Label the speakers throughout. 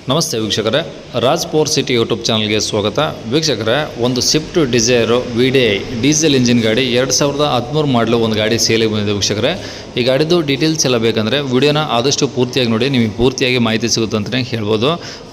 Speaker 1: ನಮಸ್ತೆ ವೀಕ್ಷಕರೇ, Raj four city YouTube ಚಾನಲ್ಗೆ ಸ್ವಾಗತ. ವೀಕ್ಷಕರೇ, ಒಂದು Swift Dzire VDI diesel engine ಗಾಡಿ 2013 ಮಾಡಲು ಒಂದು ಗಾಡಿ ಸೇಲಿಗೆ ಬಂದಿದೆ. ವೀಕ್ಷಕರೇ, ಈ ಗಾಡಿದು ಡೀಟೇಲ್ಸ್ ಎಲ್ಲ ಬೇಕಂದರೆ ವಿಡಿಯೋನ ಆದಷ್ಟು ಪೂರ್ತಿಯಾಗಿ ನೋಡಿ, ನಿಮಗೆ ಪೂರ್ತಿಯಾಗಿ ಮಾಹಿತಿ ಸಿಗುತ್ತೆ ಅಂತಲೇ ಹೇಳ್ಬೋದು.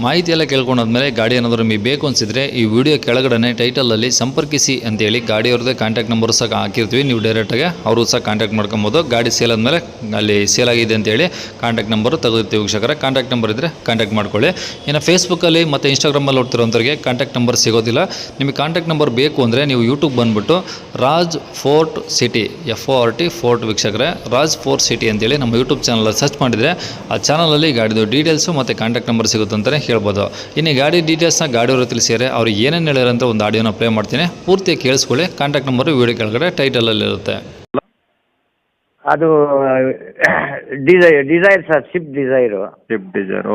Speaker 1: ಮಾಹಿತಿ ಎಲ್ಲ ಕೇಳ್ಕೊಂಡಾದ್ಮೇಲೆ ಗಾಡಿ ಏನಾದರೂ ನಿಮಗೆ ಬೇಕು ಅನಿಸಿದರೆ ಈ ವಿಡಿಯೋ ಕೆಳಗಡೆ ಟೈಟಲಲ್ಲಿ ಸಂಪರ್ಕಿಸಿ ಅಂತೇಳಿ ಗಾಡಿಯವ್ರದ್ದೇ ಕಾಂಟ್ಯಾಕ್ಟ್ ನಂಬರ್ ಸಹ ಹಾಕಿರ್ತೀವಿ. ನೀವು ಡೈರೆಕ್ಟಾಗಿ ಅವರು ಸಹ ಕಾಂಟ್ಯಾಕ್ಟ್ ಮಾಡ್ಕೊಬೋದು. ಗಾಡಿ ಸೇಲ್ ಆದಮೇಲೆ ಅಲ್ಲಿ ಸೇಲ್ ಆಗಿದೆ ಅಂತೇಳಿ ಕಾಂಟ್ಯಾಕ್ಟ್ ನಂಬರು ತೆಗೆದಿರ್ತೀವಿ. ವೀಕ್ಷಕರೇ, ಕಾಂಟ್ಯಾಕ್ಟ್ ನಂಬರ್ ಇದ್ದರೆ ಕಾಂಟ್ಯಾಕ್ಟ್ ಮಾಡ್ಕೊಳ್ಳಿ. ಇನ್ನು ಫೇಸ್ಬುಕ್ಕಲ್ಲಿ ಮತ್ತು ಇನ್ಸ್ಟಾಗ್ರಾಮಲ್ಲಿ ನೋಡ್ತಿರೋಂಥವ್ರಿಗೆ ಕಾಂಟ್ಯಾಕ್ಟ್ ನಂಬರ್ ಸಿಗೋದಿಲ್ಲ. ನಿಮಗೆ ಕಾಂಟ್ಯಾಕ್ಟ್ ನಂಬರ್ ಬೇಕು ಅಂದರೆ ನೀವು ಯೂಟ್ಯೂಬ್ ಬಂದುಬಿಟ್ಟು Raj fort city FORT fort ವೀಕ್ಷಕರೇ, ರಾಜ್ ಫೋರ್ಟ್ ಸಿಟಿ ಅಂತೇಳಿ ನಮ್ಮ ಯೂಟ್ಯೂಬ್ ಚಾನಲ್ ಸರ್ಚ್ ಮಾಡಿದರೆ ಆ ಚಾನಲಲ್ಲಿ ಗಾಡಿದು ಡೀಟೇಲ್ಸು ಮತ್ತು ಕಾಂಟ್ಯಾಕ್ಟ್ ನಂಬರ್ ಸಿಗುತ್ತೆ ಅಂತಲೇ ಹೇಳ್ಬೋದು. ಇನ್ನು ಗಾಡಿ ಡೀಟೇಲ್ಸ್ನ ಗಾಡಿಯವರು ತಿಳಿಸಿದರೆ ಅವ್ರು ಏನೇನು ಹೇಳಿರಂತ ಒಂದು ಆಡಿಯೋನ ಪ್ಲೇ ಮಾಡ್ತೀನಿ, ಪೂರ್ತಿ ಕೇಳಿಸ್ಕೊಳ್ಳಿ. ಕಾಂಟ್ಯಾಕ್ಟ್ ನಂಬರು ವೀಡಿಯೋ ಕೆಳಗಡೆ ಟೈಟಲಲ್ಲಿರುತ್ತೆ.
Speaker 2: ಅದು Dzire sir, Swift Dzire.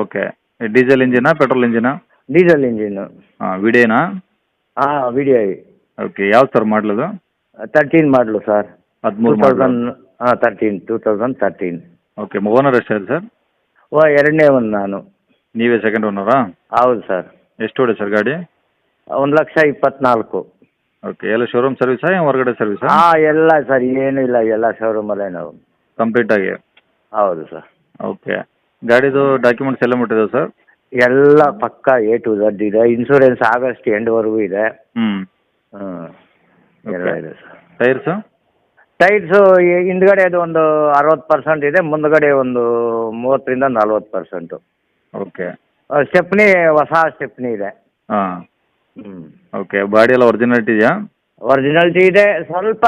Speaker 3: Okay. Diesel ಇಂಜಿನಾ ಪೆಟ್ರೋಲ್ ಇಂಜಿನಾ?
Speaker 2: Diesel engine.
Speaker 3: ವಿಡಿಯೋನಾ?
Speaker 2: VDI.
Speaker 3: ಓಕೆ. ಯಾವ ಸರ್ ಮಾಡಲದು?
Speaker 2: 13 ಮಾಡಲು ಸರ್.
Speaker 3: 13
Speaker 2: 2013.
Speaker 3: ಓಕೆ. ಓನರ್ ಎಷ್ಟಾಯ್ತು ಸರ್?
Speaker 2: ಎರಡನೇ ಒಂದು ನಾನು.
Speaker 3: ನೀವೇ ಸೆಕೆಂಡ್ ಓನರಾ?
Speaker 2: ಹೌದು ಸರ್.
Speaker 3: ಎಷ್ಟು ಹೊಡೆ ಸರ್ ಗಾಡಿ?
Speaker 2: 1,24,000.
Speaker 3: ಓಕೆ. ಎಲ್ಲ ಶೋರೂಮ್ ಸರ್ವಿಸಾ ಹೊರಗಡೆ ಸರ್ವಿಸಾ?
Speaker 2: ಎಲ್ಲ ಸರ್, ಏನೂ ಇಲ್ಲ, ಎಲ್ಲ ಶೋರೂಮಲ್ಲೇ ನಾವು
Speaker 3: ಕಂಪ್ಲೀಟ್ ಆಗಿ.
Speaker 2: ಹೌದು ಸರ್.
Speaker 3: ಓಕೆ. ಗಾಡಿದು ಡಾಕ್ಯುಮೆಂಟ್ಸ್ ಎಲ್ಲ ಮುಟ್ಟಿದೆ ಸರ್?
Speaker 2: ಎಲ್ಲ ಪಕ್ಕ A to Z ಇದೆ. ಇನ್ಶೂರೆನ್ಸ್ ಆಗಸ್ಟ್ ಎಂಡ್ವರೆಗೂ ಇದೆ. ಎಲ್ಲ ಇದೆ ಸರ್.
Speaker 3: ಟೈರ್ಸು?
Speaker 2: ಟೈರ್ಸು ಹಿಂದ್ಗಡೆ ಅದು ಒಂದು 60% ಇದೆ, ಮುಂದ್ಗಡೆ ಒಂದು 30-40%.
Speaker 3: ಓಕೆ.
Speaker 2: ಸ್ಟೆಪ್ನಿ ಹೊಸ ಸ್ಟೆಪ್ನಿ ಇದೆ.
Speaker 3: ಹಾಂ. ಓಕೆ. ಬಾಡಿ ಎಲ್ಲ ಒರಿಜಿನಾಲಿಟಿ ಇದೆಯಾ?
Speaker 2: ಒರಿಜಿನಾಲಿಟಿ ಇದೆ. ಸ್ವಲ್ಪ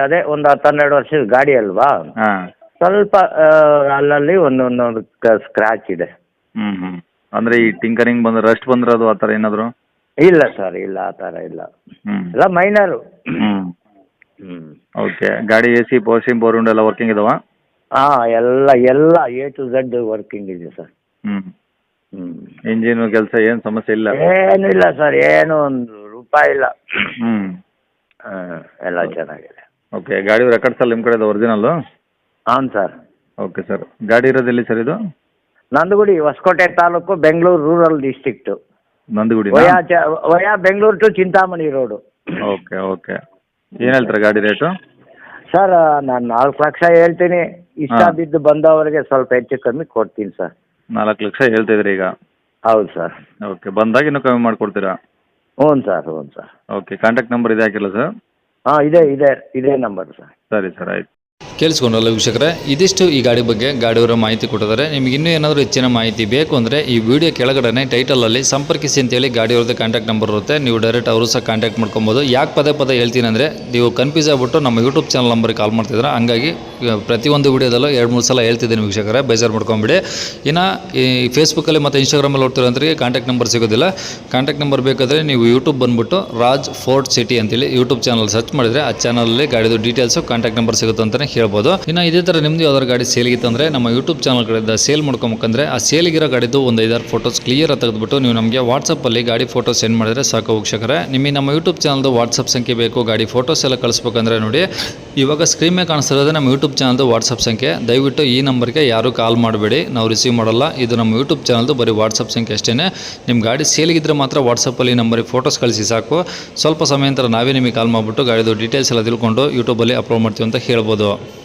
Speaker 2: ಅದೇ ಒಂದು 10-12 ವರ್ಷದ ಗಾಡಿ ಅಲ್ವಾ,
Speaker 3: ಹಾಂ.
Speaker 2: ಸ್ವಲ್ಪ ಅಲ್ಲಲ್ಲಿ ಒಂದೊಂದು ಸ್ಕ್ರ್ಯಾಚ್ ಇದೆ.
Speaker 3: ಅಂದರೆ ಈ ಟಿಂಕರಿಂಗ್ ಬಂದ್ರೆ ರಸ್ಟ್ ಬಂದ್ರೆ ಅದು ಆ ಥರ ಏನಾದರೂ?
Speaker 2: ಇಲ್ಲ ಸರ್, ಇಲ್ಲ, ಆ ಥರ ಇಲ್ಲ. ಎಲ್ಲ ಮೈನರು.
Speaker 3: ಓಕೆ. ಗಾಡಿ AC, power steering, power window ಎಲ್ಲ ವರ್ಕಿಂಗ್ ಇದಾವ?
Speaker 2: ಎಲ್ಲ A to Z ವರ್ಕಿಂಗ್ ಇದೆ ಸರ್.
Speaker 3: ಇಂಜಿನ್ ಕೆಲಸ ಏನು ಸಮಸ್ಯೆ ಇಲ್ಲ?
Speaker 2: ಏನೂ ಇಲ್ಲ ಸರ್, ಏನು ಒಂದು ರೂಪಾಯಿ ಇಲ್ಲ. ಎಲ್ಲ ಚೆನ್ನಾಗಿದೆ.
Speaker 3: ಓಕೆ. ಗಾಡಿ ರೆಕಾರ್ಡ್ಸ್ ಎಲ್ಲ ನಿಮ್ಮ ಕಡೆ ಇದೆ ಒರಿಜಿನಲ್ಲು?
Speaker 2: ಹಾಂ ಸರ್.
Speaker 3: Okay sir. ಗಾಡಿ ಇರೋದು ಎಲ್ಲಿ ಸರ್ ಇದು?
Speaker 2: Nandagudi, Hoskote taluk, Bengaluru rural district.
Speaker 3: Nandagudi
Speaker 2: via Bengaluru to Chintamani road.
Speaker 3: Okay. ಏನು ಹೇಳ್ತಾರೆ ಗಾಡಿ ರೇಟು?
Speaker 2: ಸರ್, ನಾನು 4 ಲಕ್ಷ ಹೇಳ್ತೀನಿ. ಇಷ್ಟ ಬಿದ್ದು ಬಂದವರಿಗೆ ಸ್ವಲ್ಪ ಹೆಚ್ಚು ಕಮ್ಮಿ ಕೊಡ್ತೀನಿ ಸರ್.
Speaker 3: 4 ಲಕ್ಷ ಹೇಳ್ತಿದ್ರಿ ಈಗ?
Speaker 2: ಹೌದು ಸರ್.
Speaker 3: ಓಕೆ. ಬಂದಾಗ ಇನ್ನೂ ಕಮ್ಮಿ ಮಾಡಿಕೊಡ್ತೀರಾ?
Speaker 2: ಹ್ಞೂ ಸರ್.
Speaker 3: ಓಕೆ. ಕಾಂಟ್ಯಾಕ್ಟ್ ನಂಬರ್ ಇದೆ ಹಾಕಿಲ್ಲ ಸರ್?
Speaker 2: ಇದೇ ನಂಬರ್ ಸರ್.
Speaker 3: ಸರಿ ಸರ್, ಆಯ್ತು.
Speaker 1: ಕೇಳಿಸ್ಕೊಂಡ್ರಲ್ಲ ವೀಕ್ಷಕರೇ, ಇದಿಷ್ಟು ಈ ಗಾಡಿ ಬಗ್ಗೆ ಗಾಡಿಯವರ ಮಾಹಿತಿ ಕೊಟ್ಟಿದ್ದಾರೆ. ನಿಮಗೆ ಇನ್ನೂ ಏನಾದರೂ ಹೆಚ್ಚಿನ ಮಾಹಿತಿ ಬೇಕು ಅಂದರೆ ಈ ವಿಡಿಯೋ ಕೆಳಗಡೆ ಟೈಟಲಲ್ಲಿ ಸಂಪರ್ಕಿಸಿ ಅಂತೇಳಿ ಗಾಡಿಯವ್ರದ್ದು ಕಾಂಟ್ಯಾಕ್ಟ್ ನಂಬರ್ ಇರುತ್ತೆ. ನೀವು ಡೈರೆಕ್ಟ್ ಅವರು ಸಹ ಕಾಂಟ್ಯಾಕ್ಟ್ ಮಾಡ್ಕೊಬೋದು. ಯಾಕೆ ಪದೇ ಹೇಳ್ತೀನಿ ಅಂದರೆ, ನೀವು ಕನ್ಫ್ಯೂಸ್ ಆಗಿಬಿಟ್ಟು ನಮ್ಮ ಯೂಟ್ಯೂಬ್ ಚಾನಲ್ ನಂಬರ್ಗೆ ಕಾಲ್ ಮಾಡ್ತಿದ್ರೆ, ಹಂಗಾಗಿ ಪ್ರತಿಯೊಂದು ವಿಡಿಯೋದಲ್ಲೂ 2-3 ಸಲ ಹೇಳ್ತಿದ್ದೀನಿ ವೀಕ್ಷಕರೇ, ಬೇಜಾರು ಮಾಡ್ಕೊಂಬಿಡಿ. ಇನ್ನು ಈ ಫೇಸ್ಬುಕ್ಕಲ್ಲಿ ಮತ್ತು ಇನ್ಸ್ಟಾಗ್ರಾಮಲ್ಲಿ ನೋಡ್ತಿರೋಂಥವ್ರಿಗೆ ಕಾಂಟ್ಯಾಕ್ಟ್ ನಂಬರ್ ಸಿಗೋದಿಲ್ಲ. ಕಾಂಟ್ಯಾಕ್ಟ್ ನಂಬರ್ ಬೇಕಾದರೆ ನೀವು ಯೂಟ್ಯೂಬ್ ಬಂದುಬಿಟ್ಟು ರಾಜ್ ಫೋರ್ಟ್ ಸಿಟಿ ಅಂತೇಳಿ ಯೂಟ್ಯೂಬ್ ಚಾನಲ್ ಸರ್ಚ್ ಮಾಡಿದರೆ ಆ ಚಾನಲಲ್ಲಿ ಗಾಡಿದು ಡೀಟೇಲ್ಸು ಕಾಂಟ್ಯಾಕ್ಟ್ ನಂಬರ್ ಸಿಗುತ್ತೆ ಅಂತಲೇ ಹೇಳ್ಬೋದು. ಇನ್ನು ಇದೇ ಥರ ನಿಮ್ಮದು ಯಾವ್ದಾದ್ರು ಗಾಡಿ ಸೇಲಿಗಿತ್ತಂದರೆ ನಮ್ಮ ಯೂಟ್ಯೂಬ್ ಚಾನಲ್ ಕಡೆಯಿಂದ ಸೇಲ್ ಮಾಡ್ಕೊಬೇಕಂದ್ರೆ ಆ ಸೇಲಿಗಿರೋ ಗಾಡಿದು ಒಂದು 5-6 ಫೋಟೋಸ್ ಕ್ಲಿಯರ್ ತೆಗೆದುಬಿಟ್ಟು ನೀವು ನಮಗೆ ವಾಟ್ಸಪ್ಪಲ್ಲಿ ಗಾಡಿ ಫೋಟೋ ಸೆಂಡ್ ಮಾಡಿದರೆ ಸಾಕು ವೀಕ್ಷಕರೇ. ನಿಮಗೆ ನಮ್ಮ ಯೂಟ್ಯೂಬ್ ಚಾನಲ್ದು ವಾಟ್ಸಪ್ ಸಂಖ್ಯೆ ಬೇಕು, ಗಾಡಿ ಫೋಟೋಸ್ ಎಲ್ಲ ಕಳಿಸ್ಬೇಕಂದ್ರೆ ನೋಡಿ, ಇವಾಗ ಸ್ಕ್ರೀನ್ ಮೇಲೆ ಕಾಣಿಸ್ತಿರೋದು ನಮ್ಮ ಯೂಟ್ಯೂಬ್ ಚಾನಲ್ದು ವಾಟ್ಸಪ್ ಸಂಖ್ಯೆ. ದಯವಿಟ್ಟು ಈ ನಂಬರ್ಗೆ ಯಾರೂ ಕಾಲ್ ಮಾಡಬೇಡಿ, ನಾವು ರಿಸೀವ್ ಮಾಡಲ್ಲ. ಇದು ನಮ್ಮ ಯೂಟ್ಯೂಬ್ ಚಾನಲ್ದು ಬರೀ ವಾಟ್ಸಪ್ ಸಂಖ್ಯೆ ಅಷ್ಟೇ. ನಿಮ್ಮ ಗಾಡಿ ಸೇಲಿಗಿದ್ರೆ ಮಾತ್ರ ವಾಟ್ಸಪ್ಪಲ್ಲಿ ಈ ನಂಬರಿಗೆ ಫೋಟೋಸ್ ಕಳಿಸಿ ಸಾಕು. ಸ್ವಲ್ಪ ಸಮಯ ನಂತರ ನಾವೇ ನಿಮಗೆ ಕಾಲ್ ಮಾಡಿಬಿಟ್ಟು ಗಾಡಿದು ಡೀಟೇಲ್ಸ್ ಎಲ್ಲ ತಿಳ್ಕೊಂಡು ಯೂಟ್ಯೂಬಲ್ಲಿ ಅಪ್ಲೋಡ್ ಮಾಡ್ತೀವಿ ಅಂತ ಹೇಳ್ಬೋದು.